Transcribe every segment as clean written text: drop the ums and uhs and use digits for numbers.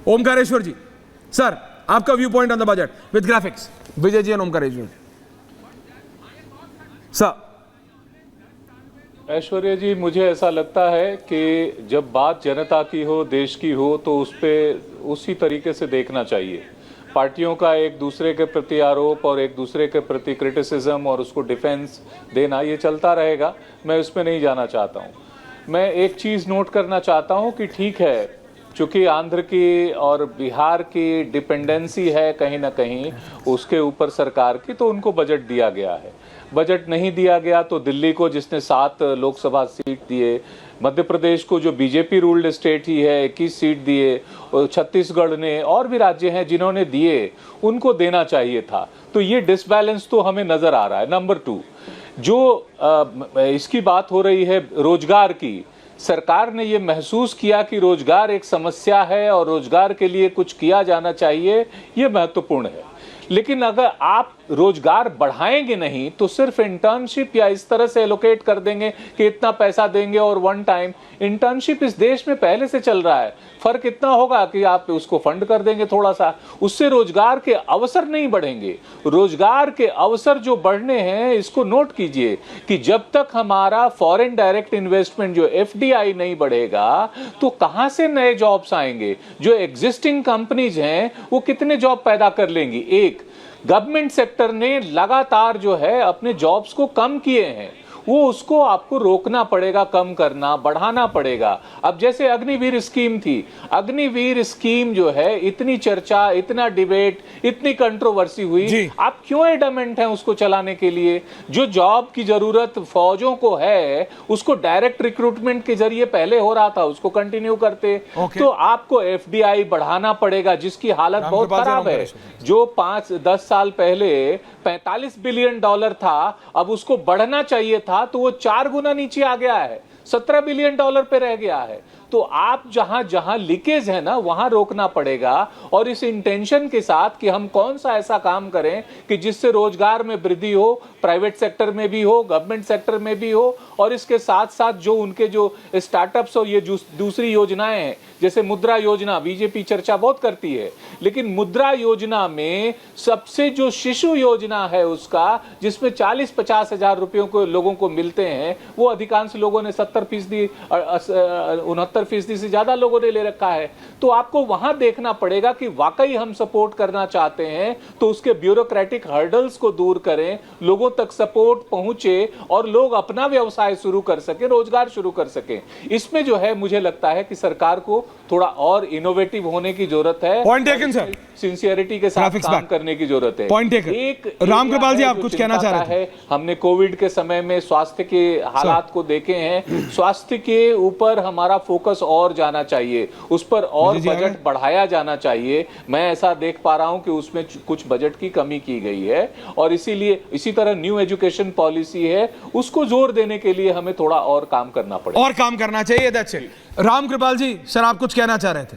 Omkareshwar ji, sir आपका view point on the budget with graphics. Vijay ji and Omkareshwar sir. Aishwarya ji, मुझे ऐसा लगता है कि जब बात जनता की हो, देश की हो, तो उस पर उसी तरीके से देखना चाहिए. पार्टियों का एक दूसरे के प्रति आरोप और एक दूसरे के प्रति क्रिटिसिज्म और उसको डिफेंस देना, ये चलता रहेगा. मैं उसमें नहीं जाना चाहता हूँ. मैं एक चीज़ नोट करना चाहता हूँ कि ठीक है, चूँकि आंध्र की और बिहार की डिपेंडेंसी है कहीं ना कहीं उसके ऊपर सरकार की, तो उनको बजट दिया गया है. बजट नहीं दिया गया तो दिल्ली को, जिसने 7 लोकसभा सीट दिए, मध्य प्रदेश को जो बीजेपी रूल्ड स्टेट ही है 21 सीट दिए, छत्तीसगढ़ ने, और भी राज्य हैं जिन्होंने दिए, उनको देना चाहिए था. तो ये डिसबैलेंस तो हमें नजर आ रहा है. नंबर 2, जो इसकी बात हो रही है रोजगार की, सरकार ने ये महसूस किया कि रोजगार एक समस्या है और रोजगार के लिए कुछ किया जाना चाहिए, ये महत्वपूर्ण है. लेकिन अगर आप रोजगार बढ़ाएंगे नहीं तो सिर्फ इंटर्नशिप या इस तरह से एलोकेट कर देंगे कि इतना पैसा देंगे और वन टाइम, इंटर्नशिप इस देश में पहले से चल रहा है. फर्क इतना होगा कि आप उसको फंड कर देंगे थोड़ा सा, उससे रोजगार के अवसर नहीं बढ़ेंगे. रोजगार के अवसर जो बढ़ने हैं, इसको नोट कीजिए कि जब तक हमारा फॉरेन डायरेक्ट इन्वेस्टमेंट जो FDI नहीं बढ़ेगा तो कहां से नए जॉब्स आएंगे. जो एग्जिस्टिंग कंपनीज हैं वो कितने जॉब पैदा कर लेंगी. एक, गवर्नमेंट सेक्टर ने लगातार जो है अपने जॉब्स को कम किए हैं, वो उसको आपको रोकना पड़ेगा, कम करना, बढ़ाना पड़ेगा. अब जैसे अग्निवीर स्कीम थी, अग्निवीर स्कीम जो है इतनी चर्चा, इतना डिबेट, इतनी कंट्रोवर्सी हुई, आप क्यों एडमेंट हैं उसको चलाने के लिए. जो जॉब की जरूरत फौजों को है उसको डायरेक्ट रिक्रूटमेंट के जरिए पहले हो रहा था, उसको कंटिन्यू करते. तो आपको FDI बढ़ाना पड़ेगा जिसकी हालत बहुत खराब है. जो 5-10 साल पहले $45 बिलियन था, अब उसको बढ़ना चाहिए था तो वो 4 गुना नीचे आ गया है, $17 बिलियन पे रह गया है. तो आप जहां जहां लीकेज है ना, वहां रोकना पड़ेगा. और इस इंटेंशन के साथ कि हम कौन सा ऐसा काम करें कि जिससे रोजगार में वृद्धि हो, प्राइवेट सेक्टर में भी हो, गवर्नमेंट सेक्टर में भी हो, और इसके साथ साथ जो उनके जो स्टार्टअप्स और ये दूसरी योजनाएं हैं, जैसे मुद्रा योजना, बीजेपी चर्चा बहुत करती है, लेकिन मुद्रा योजना में सबसे जो शिशु योजना है उसका, जिसमें 40-50 हजार रुपयों को लोगों को मिलते हैं, वो अधिकांश लोगों ने 70%, 69% से ज्यादा लोगों ने ले रखा है. तो आपको वहां देखना पड़ेगा कि वाकई हम सपोर्ट करना चाहते हैं तो उसके ब्यूरोक्रेटिक हर्डल्स को दूर करें, लोगों तक सपोर्ट पहुंचे और लोग अपना व्यवसाय शुरू कर सके, रोजगार शुरू कर सके. इसमें जो है मुझे लगता है कि सरकार को थोड़ा और इनोवेटिव होने की जरूरत है. Point taken sir. सिंसियरिटी के साथ काम करने की जरूरत है. Point taken. एक रामकृपाल जी, आप कुछ कहना चाह रहे थे. हमने कोविड के समय में स्वास्थ्य के हालात को देखे हैं. स्वास्थ्य के ऊपर हमारा फोकस और जाना चाहिए, उस पर और बजट बढ़ाया जाना चाहिए. मैं ऐसा देख पा रहा हूं कि उसमें कुछ बजट की कमी की गई है और इसीलिए इसी तरह न्यू एजुकेशन पॉलिसी है, उसको जोर देने के लिए हमें थोड़ा और काम करना पड़ेगा, और काम करना चाहिए. That's it. Ramkripal ji, sir आप कुछ कहना चाह रहे थे.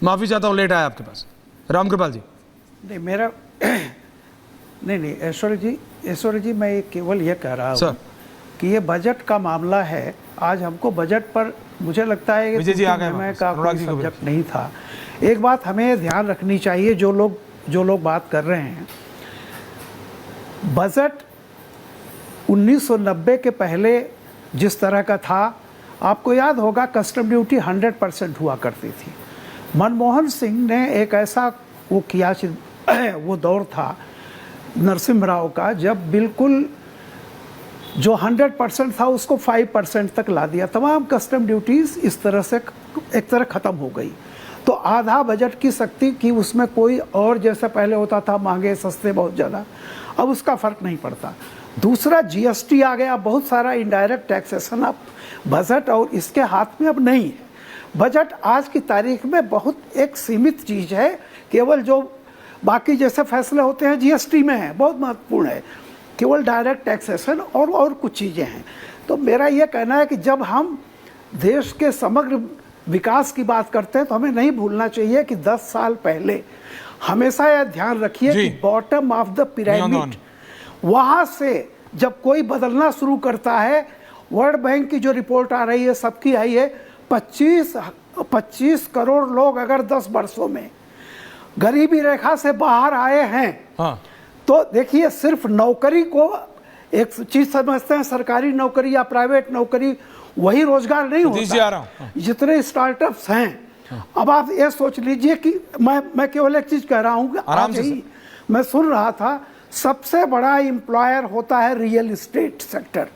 माफी चाहता हूं लेट आया आपके पास. रामकृपाल जी. नहीं, मेरा नहीं ऐश्वर्य जी, मैं केवल ये कह रहा हूँ कि ये बजट का मामला है. आज हमको बजट पर मुझे लगता है कि मैं का कोई सब्जेक्ट नहीं था. एक बात हमें ध्यान रखनी चाहिए, जो लोग बात कर रहे हैं, बजट 1990 के पहले जिस तरह का था, आपको याद होगा कस्टम ड्यूटी 100% हुआ करती थी. मनमोहन सिंह ने एक ऐसा वो किया, वो दौर था नरसिम्हा राव का, जब बिल्कुल जो 100% था उसको 5% तक ला दिया. तमाम कस्टम ड्यूटीज इस तरह से एक तरह ख़त्म हो गई. तो आधा बजट की शक्ति कि उसमें कोई और जैसा पहले होता था महंगे सस्ते बहुत ज़्यादा, अब उसका फ़र्क नहीं पड़ता. दूसरा GST आ गया, बहुत सारा इनडायरेक्ट टैक्सेशन अब बजट और इसके हाथ में अब नहीं है. बजट आज की तारीख में बहुत एक सीमित चीज़ है, केवल जो बाकी जैसे फैसले होते हैं GST में है, बहुत महत्वपूर्ण है, केवल डायरेक्ट टैक्सेशन और कुछ चीज़ें हैं. तो मेरा ये कहना है कि जब हम देश के समग्र विकास की बात करते हैं तो हमें नहीं भूलना चाहिए कि 10 साल पहले हमेशा यह ध्यान रखिए कि बॉटम ऑफ द पिरामिड, वहाँ से जब कोई बदलना शुरू करता है, वर्ल्ड बैंक की जो रिपोर्ट आ रही है, सबकी आई है, 25 25 करोड़ लोग अगर 10 वर्षों में गरीबी रेखा से बाहर आए हैं, हाँ तो देखिए सिर्फ नौकरी को एक चीज समझते हैं, सरकारी नौकरी या प्राइवेट नौकरी वही रोजगार नहीं सतीश जी, आ रहा होता। हूं। जितने स्टार्टअप्स हैं, अब आप ये सोच लीजिए कि मैं केवल एक चीज कह रहा हूं कि आराम आज से ही मैं सुन रहा था, सबसे बड़ा एम्प्लॉयर होता है रियल एस्टेट सेक्टर।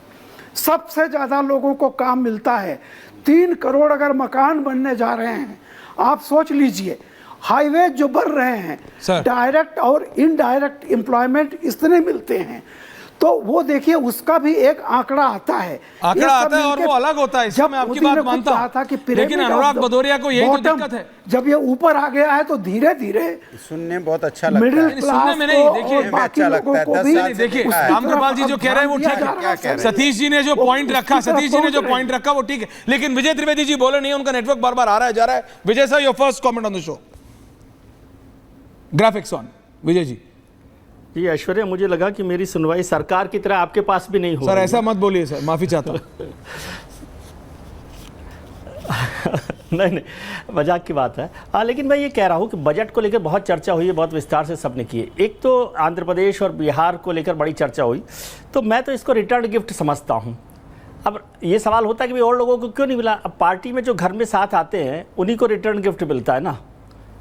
सबसे ज्यादा लोगों को काम मिलता है। 3 करोड़ अगर मकान बनने जा रहे हैं, आप सोच लीजिए, हाईवे जो बन रहे हैं, सर। डायरेक्ट और इनडायरेक्ट एम्प्लॉयमेंट इतने मिलते हैं, तो वो देखिए उसका भी एक आंकड़ा आता है। आंकड़ा ये सब आता है और मिलके- वो अलग होता है, इससे जब मैं आपकी मोदी बात ने खुद मानता कहा हूं। था कि लेकिन pyramid of Anurag the Bhadauria को यही तो bottom, दिक्कत है। जब ये ऊपर आ गया है तो धीरे धीरे सुनने में बहुत अच्छा लगता मिडिल है। सुनने क्लास में नहीं, को देखिए, और में बाकी अच्छा लोगों लगता है, को 10 भी साल से देखिए, देखा है। रामकृपाल जी जो कह रहे हैं वो ध्यान ठीक दिया है। जा रहा है। सतीश जी ने जो वो पॉइंट रखा, उसकी तरफ सतीश जी ने जो पहुंच रहे पॉइंट रखा वो ठीक है, लेकिन विजय त्रिवेदी जी बोले नहीं, उनका नेटवर्क बार बार आ रहा है जा रहा है। Vijay sir, your first comment on the show. Graphics on, Vijay ji. Ji Aishwarya, मुझे लगा कि मेरी सुनवाई सरकार की तरह आपके पास भी नहीं हो सर रही ऐसा मत बोलिए सर, माफी चाहता हूं। नहीं नहीं, मजाक की बात है। हाँ, लेकिन मैं ये कह रहा हूँ कि बजट को लेकर बहुत चर्चा हुई है, बहुत विस्तार से सबने की है। एक तो आंध्र प्रदेश और बिहार को लेकर बड़ी चर्चा हुई, तो मैं तो इसको रिटर्न गिफ्ट समझता हूँ। अब ये सवाल होता है कि भाई और लोगों को क्यों नहीं मिला। अब पार्टी में जो घर में साथ आते हैं उन्हीं को रिटर्न गिफ्ट मिलता है ना,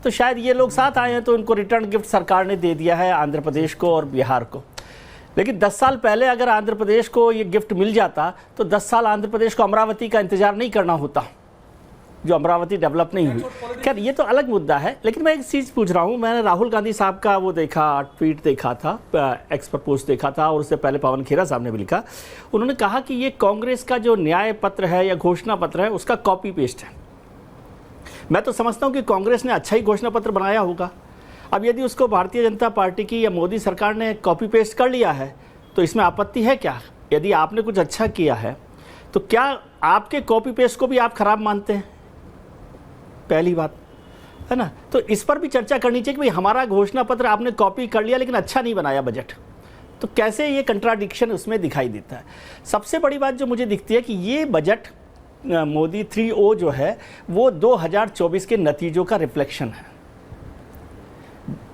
तो शायद ये लोग साथ आए हैं तो उनको रिटर्न गिफ्ट सरकार ने दे दिया है आंध्र प्रदेश को और बिहार को। लेकिन 10 साल पहले अगर आंध्र प्रदेश को ये गिफ्ट मिल जाता तो 10 साल आंध्र प्रदेश को अमरावती का इंतजार नहीं करना होता, जो अमरावती डेवलप नहीं हुई। खैर ये तो अलग मुद्दा है। लेकिन मैं एक चीज़ पूछ रहा हूँ, मैंने राहुल गांधी साहब का वो देखा, ट्वीट देखा था, एक्स पर पोस्ट देखा था, और उससे पहले पवन खेरा साहब ने भी लिखा। उन्होंने कहा कि ये कांग्रेस का जो न्याय पत्र है या घोषणा पत्र है उसका कॉपी पेस्ट है। मैं तो समझता हूँ कि कांग्रेस ने अच्छा ही घोषणा पत्र बनाया होगा। अब यदि उसको भारतीय जनता पार्टी की या मोदी सरकार ने कॉपी पेस्ट कर लिया है तो इसमें आपत्ति है क्या? यदि आपने कुछ अच्छा किया है तो क्या आपके कॉपी पेस्ट को भी आप खराब मानते हैं? पहली बात है ना। तो इस पर भी चर्चा करनी चाहिए कि भाई हमारा घोषणा पत्र आपने कॉपी कर लिया लेकिन अच्छा नहीं बनाया बजट, तो कैसे ये कंट्राडिक्शन उसमें दिखाई देता है। सबसे बड़ी बात जो मुझे दिखती है कि ये बजट मोदी 3O जो है वो 2024 के नतीजों का रिफ्लेक्शन है।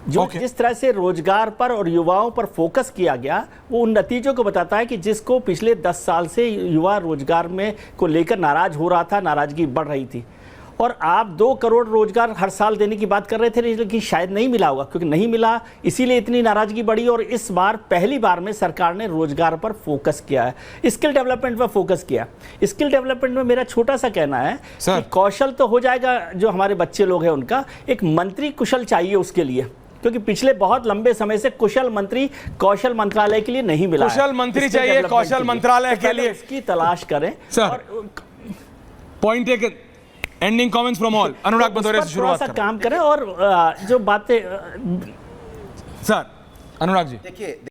जो जिस तरह से रोजगार पर और युवाओं पर फोकस किया गया वो उन नतीजों को बताता है कि जिसको पिछले 10 साल से युवा रोजगार में को लेकर नाराज हो रहा था, नाराजगी बढ़ रही थी। और आप 2 करोड़ रोजगार हर साल देने की बात कर रहे थे, लेकिन शायद नहीं मिला होगा, क्योंकि नहीं मिला इसीलिए इतनी नाराजगी बढ़ी। और इस बार पहली बार में सरकार ने रोजगार पर फोकस किया है, स्किल डेवलपमेंट पर फोकस किया। स्किल डेवलपमेंट में मेरा छोटा सा कहना है कि कौशल तो हो जाएगा, जो हमारे बच्चे लोग हैं उनका, एक मंत्री कुशल चाहिए उसके लिए, क्योंकि पिछले बहुत लंबे समय से कुशल मंत्री कौशल मंत्रालय के लिए नहीं मिला। कुशल मंत्री चाहिए कौशल मंत्रालय के लिए, इसकी तलाश करें। Sir point taken, ending comments from all. Anurag Bhadauria से शुरुआत करें। काम करें और जो बातें सर अनुराग जी देखिए